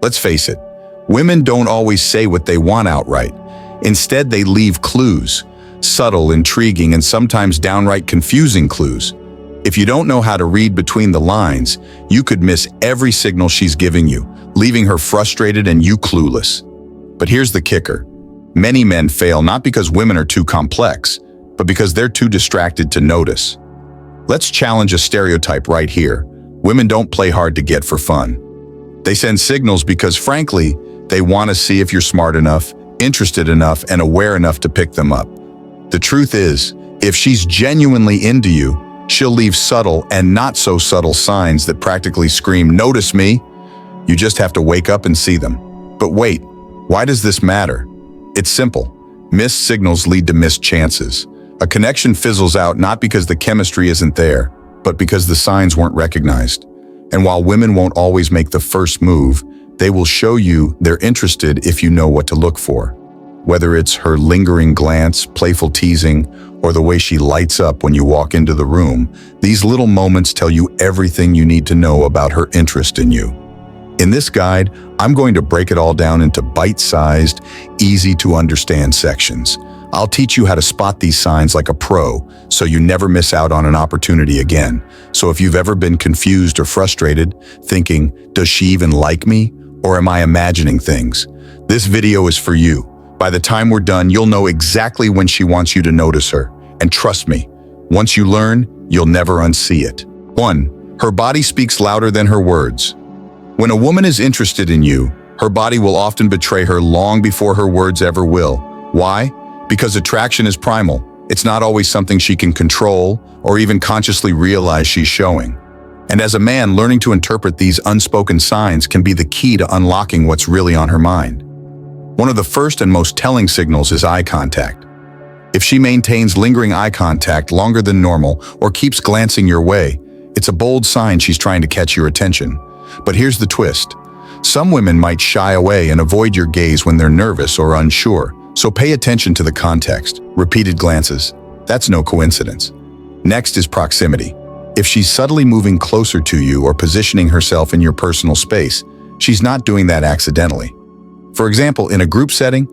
Let's face it, women don't always say what they want outright. Instead, they leave clues, subtle, intriguing, and sometimes downright confusing clues. If you don't know how to read between the lines, you could miss every signal she's giving you, leaving her frustrated and you clueless. But here's the kicker. Many men fail not because women are too complex, but because they're too distracted to notice. Let's challenge a stereotype right here. Women don't play hard to get for fun. They send signals because, frankly, they want to see if you're smart enough, interested enough, and aware enough to pick them up. The truth is, if she's genuinely into you, she'll leave subtle and not so subtle signs that practically scream, "Notice me." You just have to wake up and see them. But wait, why does this matter? It's simple. Missed signals lead to missed chances. A connection fizzles out not because the chemistry isn't there, but because the signs weren't recognized. And while women won't always make the first move, they will show you they're interested if you know what to look for. Whether it's her lingering glance, playful teasing, or the way she lights up when you walk into the room, these little moments tell you everything you need to know about her interest in you. In this guide, I'm going to break it all down into bite-sized, easy-to-understand sections. I'll teach you how to spot these signs like a pro, so you never miss out on an opportunity again. So if you've ever been confused or frustrated, thinking, does she even like me? Or am I imagining things? This video is for you. By the time we're done, you'll know exactly when she wants you to notice her. And trust me, once you learn, you'll never unsee it. 1. Her body speaks louder than her words. When a woman is interested in you, her body will often betray her long before her words ever will. Why? Because attraction is primal. It's not always something she can control or even consciously realize she's showing. And as a man, learning to interpret these unspoken signs can be the key to unlocking what's really on her mind. One of the first and most telling signals is eye contact. If she maintains lingering eye contact longer than normal or keeps glancing your way, it's a bold sign she's trying to catch your attention. But here's the twist. Some women might shy away and avoid your gaze when they're nervous or unsure, so pay attention to the context. Repeated glances. That's no coincidence. Next is proximity. If she's subtly moving closer to you or positioning herself in your personal space, she's not doing that accidentally. For example, in a group setting,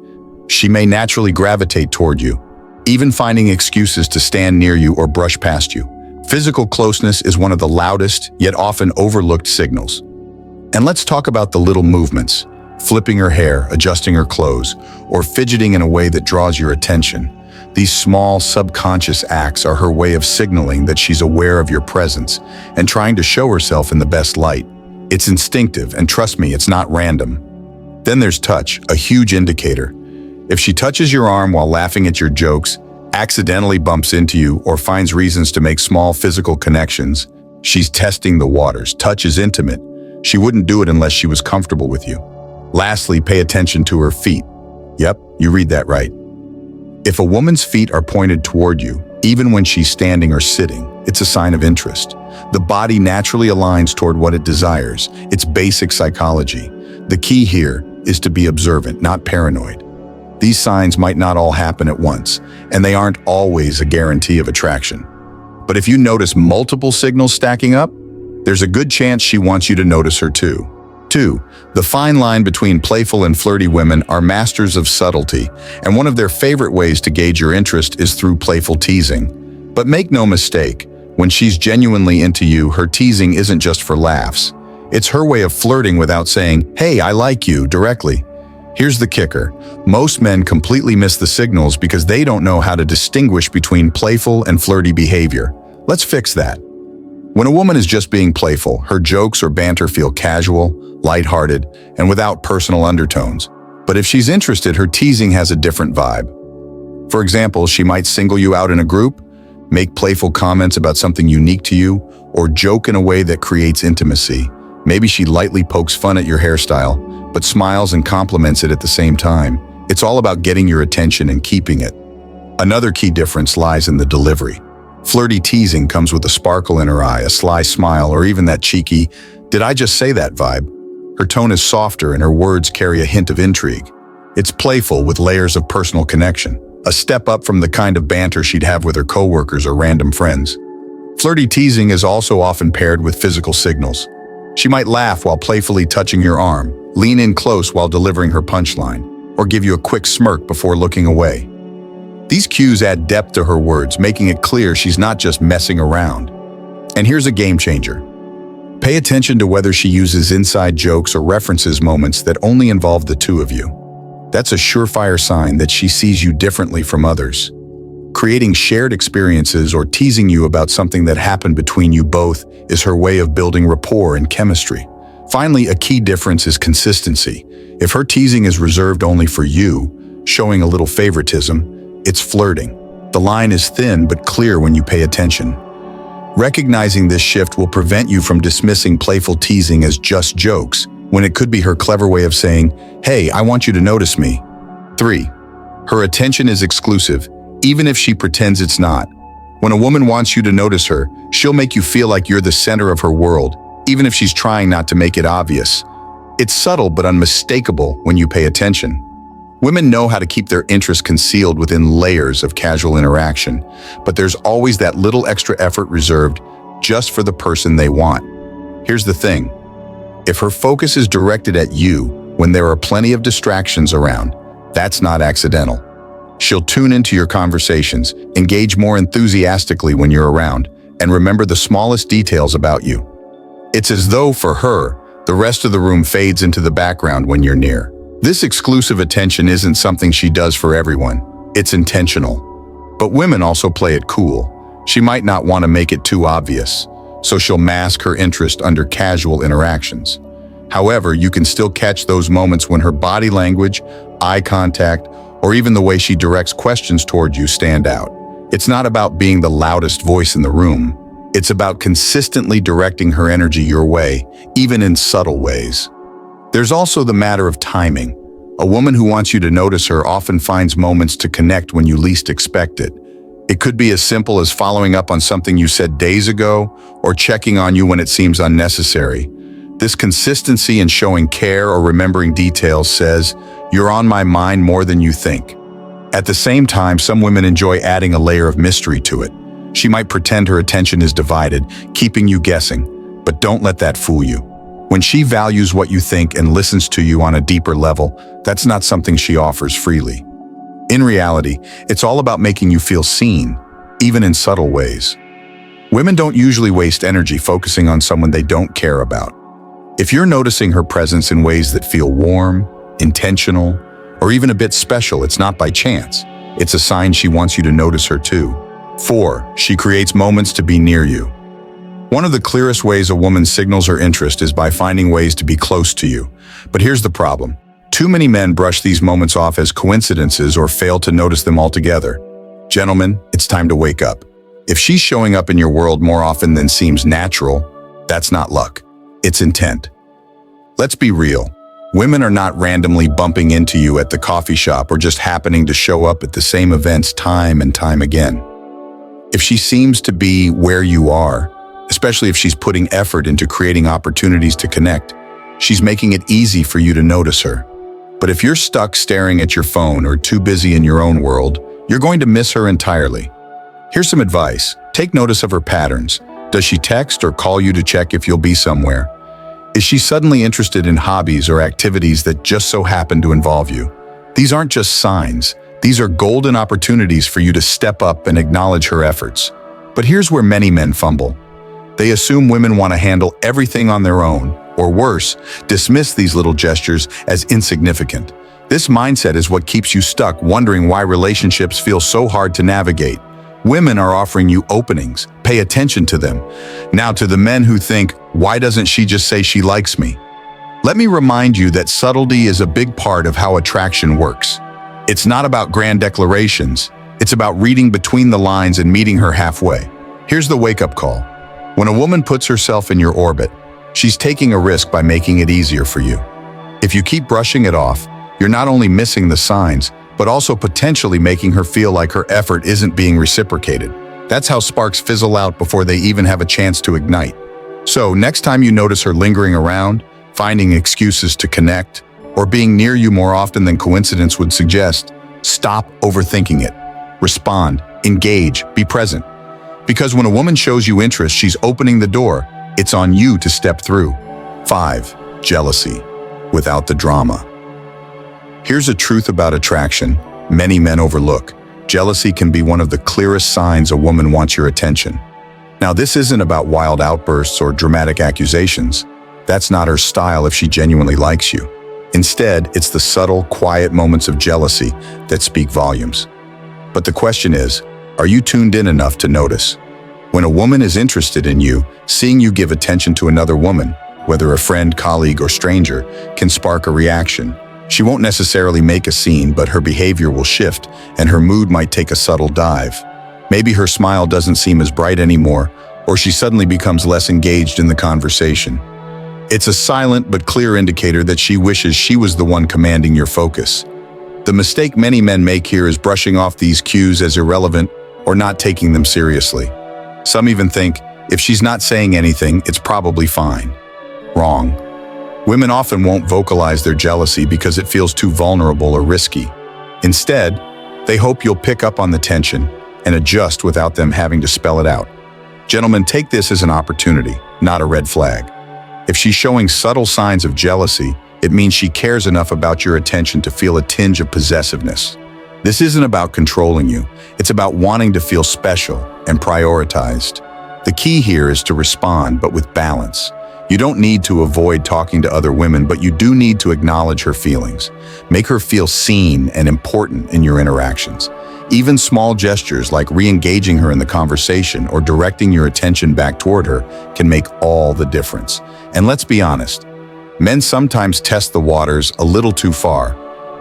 she may naturally gravitate toward you, even finding excuses to stand near you or brush past you. Physical closeness is one of the loudest, yet often overlooked signals. And let's talk about the little movements, flipping her hair, adjusting her clothes, or fidgeting in a way that draws your attention. These small, subconscious acts are her way of signaling that she's aware of your presence and trying to show herself in the best light. It's instinctive, and trust me, it's not random. Then there's touch, a huge indicator. If she touches your arm while laughing at your jokes, accidentally bumps into you, or finds reasons to make small physical connections, she's testing the waters. Touch is intimate. She wouldn't do it unless she was comfortable with you. Lastly, pay attention to her feet. Yep, you read that right. If a woman's feet are pointed toward you, even when she's standing or sitting, it's a sign of interest. The body naturally aligns toward what it desires. It's basic psychology. The key here is to be observant, not paranoid. These signs might not all happen at once, and they aren't always a guarantee of attraction. But if you notice multiple signals stacking up, there's a good chance she wants you to notice her too. 2. The fine line between playful and flirty women are masters of subtlety, and one of their favorite ways to gauge your interest is through playful teasing. But make no mistake, when she's genuinely into you, her teasing isn't just for laughs. It's her way of flirting without saying, "Hey, I like you," directly. Here's the kicker. Most men completely miss the signals because they don't know how to distinguish between playful and flirty behavior. Let's fix that. When a woman is just being playful, her jokes or banter feel casual, lighthearted, and without personal undertones. But if she's interested, her teasing has a different vibe. For example, she might single you out in a group, make playful comments about something unique to you, or joke in a way that creates intimacy. Maybe she lightly pokes fun at your hairstyle, but smiles and compliments it at the same time. It's all about getting your attention and keeping it. Another key difference lies in the delivery. Flirty teasing comes with a sparkle in her eye, a sly smile, or even that cheeky, "Did I just say that?" vibe. Her tone is softer and her words carry a hint of intrigue. It's playful with layers of personal connection, a step up from the kind of banter she'd have with her coworkers or random friends. Flirty teasing is also often paired with physical signals. She might laugh while playfully touching your arm, lean in close while delivering her punchline, or give you a quick smirk before looking away. These cues add depth to her words, making it clear she's not just messing around. And here's a game changer. Pay attention to whether she uses inside jokes or references moments that only involve the two of you. That's a surefire sign that she sees you differently from others. Creating shared experiences or teasing you about something that happened between you both is her way of building rapport and chemistry. Finally, a key difference is consistency. If her teasing is reserved only for you, showing a little favoritism, it's flirting. The line is thin but clear when you pay attention. Recognizing this shift will prevent you from dismissing playful teasing as just jokes, when it could be her clever way of saying, "Hey, I want you to notice me." 3. Her attention is exclusive, even if she pretends it's not. When a woman wants you to notice her, she'll make you feel like you're the center of her world, even if she's trying not to make it obvious. It's subtle but unmistakable when you pay attention. Women know how to keep their interest concealed within layers of casual interaction, but there's always that little extra effort reserved just for the person they want. Here's the thing. If her focus is directed at you when there are plenty of distractions around, that's not accidental. She'll tune into your conversations, engage more enthusiastically when you're around, and remember the smallest details about you. It's as though, for her, the rest of the room fades into the background when you're near. This exclusive attention isn't something she does for everyone. It's intentional. But women also play it cool. She might not want to make it too obvious, so she'll mask her interest under casual interactions. However, you can still catch those moments when her body language, eye contact, or even the way she directs questions toward you stand out. It's not about being the loudest voice in the room. It's about consistently directing her energy your way, even in subtle ways. There's also the matter of timing. A woman who wants you to notice her often finds moments to connect when you least expect it. It could be as simple as following up on something you said days ago, or checking on you when it seems unnecessary. This consistency in showing care or remembering details says, "You're on my mind more than you think." At the same time, some women enjoy adding a layer of mystery to it. She might pretend her attention is divided, keeping you guessing, but don't let that fool you. When she values what you think and listens to you on a deeper level, that's not something she offers freely. In reality, it's all about making you feel seen, even in subtle ways. Women don't usually waste energy focusing on someone they don't care about. If you're noticing her presence in ways that feel warm, intentional, or even a bit special, it's not by chance. It's a sign she wants you to notice her too. 4. She creates moments to be near you. One of the clearest ways a woman signals her interest is by finding ways to be close to you. But here's the problem. Too many men brush these moments off as coincidences or fail to notice them altogether. Gentlemen, it's time to wake up. If she's showing up in your world more often than seems natural, that's not luck. It's intent. Let's be real. Women are not randomly bumping into you at the coffee shop or just happening to show up at the same events time and time again. If she seems to be where you are, especially if she's putting effort into creating opportunities to connect, she's making it easy for you to notice her. But if you're stuck staring at your phone or too busy in your own world, you're going to miss her entirely. Here's some advice. Take notice of her patterns. Does she text or call you to check if you'll be somewhere? Is she suddenly interested in hobbies or activities that just so happen to involve you? These aren't just signs. These are golden opportunities for you to step up and acknowledge her efforts. But here's where many men fumble. They assume women want to handle everything on their own, or worse, dismiss these little gestures as insignificant. This mindset is what keeps you stuck, wondering why relationships feel so hard to navigate. Women are offering you openings. Pay attention to them. Now, to the men who think, why doesn't she just say she likes me? Let me remind you that subtlety is a big part of how attraction works. It's not about grand declarations. It's about reading between the lines and meeting her halfway. Here's the wake-up call. When a woman puts herself in your orbit, she's taking a risk by making it easier for you. If you keep brushing it off, you're not only missing the signs, but also potentially making her feel like her effort isn't being reciprocated. That's how sparks fizzle out before they even have a chance to ignite. So, next time you notice her lingering around, finding excuses to connect, or being near you more often than coincidence would suggest, stop overthinking it. Respond, engage, be present. Because when a woman shows you interest, she's opening the door. It's on you to step through. 5. Jealousy, without the drama. Here's a truth about attraction many men overlook. Jealousy can be one of the clearest signs a woman wants your attention. Now, this isn't about wild outbursts or dramatic accusations. That's not her style if she genuinely likes you. Instead, it's the subtle, quiet moments of jealousy that speak volumes. But the question is, are you tuned in enough to notice? When a woman is interested in you, seeing you give attention to another woman, whether a friend, colleague, or stranger, can spark a reaction. She won't necessarily make a scene, but her behavior will shift, and her mood might take a subtle dive. Maybe her smile doesn't seem as bright anymore, or she suddenly becomes less engaged in the conversation. It's a silent but clear indicator that she wishes she was the one commanding your focus. The mistake many men make here is brushing off these cues as irrelevant or not taking them seriously. Some even think, if she's not saying anything, it's probably fine. Wrong. Women often won't vocalize their jealousy because it feels too vulnerable or risky. Instead, they hope you'll pick up on the tension and adjust without them having to spell it out. Gentlemen, take this as an opportunity, not a red flag. If she's showing subtle signs of jealousy, it means she cares enough about your attention to feel a tinge of possessiveness. This isn't about controlling you. It's about wanting to feel special and prioritized. The key here is to respond, but with balance. You don't need to avoid talking to other women, but you do need to acknowledge her feelings. Make her feel seen and important in your interactions. Even small gestures like re-engaging her in the conversation or directing your attention back toward her can make all the difference. And let's be honest, men sometimes test the waters a little too far,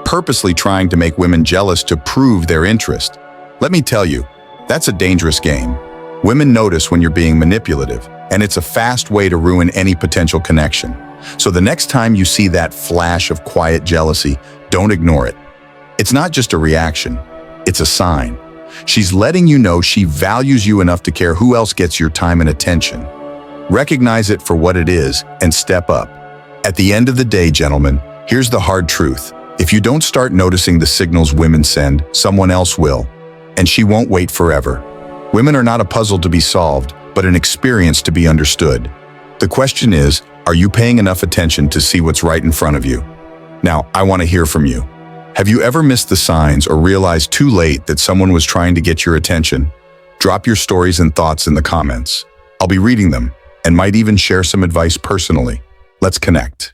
purposely trying to make women jealous to prove their interest. Let me tell you, that's a dangerous game. Women notice when you're being manipulative, and it's a fast way to ruin any potential connection. So the next time you see that flash of quiet jealousy, don't ignore it. It's not just a reaction, it's a sign. She's letting you know she values you enough to care who else gets your time and attention. Recognize it for what it is and step up. At the end of the day, gentlemen, here's the hard truth. If you don't start noticing the signals women send, someone else will, and she won't wait forever. Women are not a puzzle to be solved, but an experience to be understood. The question is, are you paying enough attention to see what's right in front of you? Now, I want to hear from you. Have you ever missed the signs or realized too late that someone was trying to get your attention? Drop your stories and thoughts in the comments. I'll be reading them and might even share some advice personally. Let's connect.